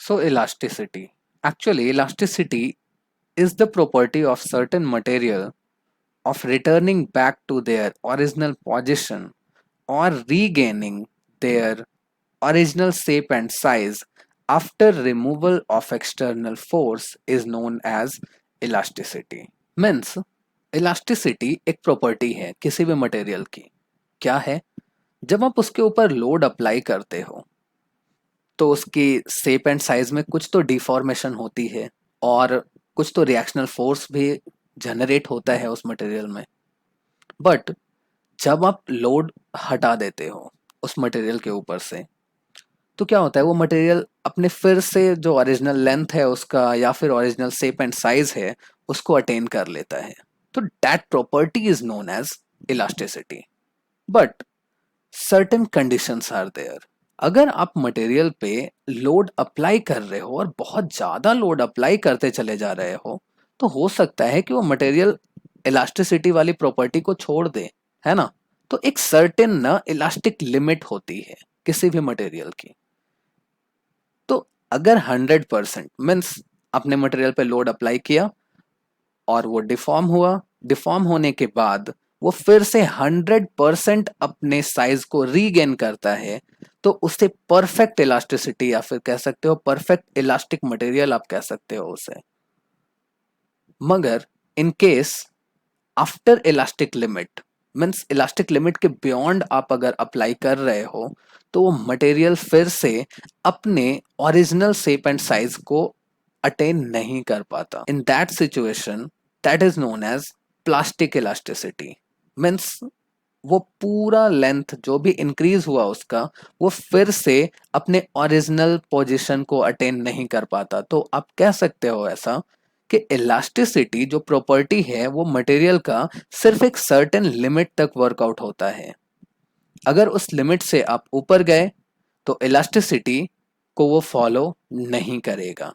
So elasticity. Actually, elasticity is the property of certain material of returning back to their original position or regaining their original shape and size after removal of external force is known as elasticity. Means elasticity एक property है किसी भी material की. क्या है? जब आप उसके ऊपर लोड अप्लाई करते हो तो उसकी शेप एंड साइज में कुछ तो डिफॉर्मेशन होती है और कुछ तो रिएक्शनल फोर्स भी जनरेट होता है उस मटेरियल में. बट जब आप लोड हटा देते हो उस मटेरियल के ऊपर से तो क्या होता है, वो मटेरियल अपने फिर से जो ओरिजिनल लेंथ है उसका या फिर ओरिजिनल शेप एंड साइज है उसको अटेन कर लेता है. तो that property is known as elasticity. But certain conditions are there. अगर आप मटेरियल पे लोड अप्लाई कर रहे हो और बहुत ज़्यादा लोड अप्लाई करते चले जा रहे हो तो हो सकता है कि वो मटेरियल इलास्टिसिटी वाली प्रॉपर्टी को छोड़ दे, है ना. तो एक सर्टेन ना इलास्टिक लिमिट होती है किसी भी मटेरियल की. तो अगर 100% मीन्स आपने मटेरियल पे लोड अप्लाई किया और वो डिफॉर्म हुआ, डिफॉर्म होने के बाद वो फिर से 100% अपने साइज को रीगेन करता है तो उसे परफेक्ट इलास्टिसिटी या फिर कह सकते हो परफेक्ट इलास्टिक मटेरियल आप कह सकते हो उसे. मगर in case after elastic limit means elastic limit के बियॉन्ड आप अगर अप्लाई कर रहे हो तो वो मटेरियल फिर से अपने ओरिजिनल शेप एंड साइज को अटेन नहीं कर पाता. In that situation that is known as plastic elasticity. Means वो पूरा लेंथ जो भी इंक्रीज हुआ उसका वो फिर से अपने ओरिजिनल पोजीशन को अटेन नहीं कर पाता. तो आप कह सकते हो ऐसा कि इलास्टिसिटी जो प्रॉपर्टी है वो मटेरियल का सिर्फ एक सर्टेन लिमिट तक वर्कआउट होता है. अगर उस लिमिट से आप ऊपर गए तो इलास्टिसिटी को वो फॉलो नहीं करेगा.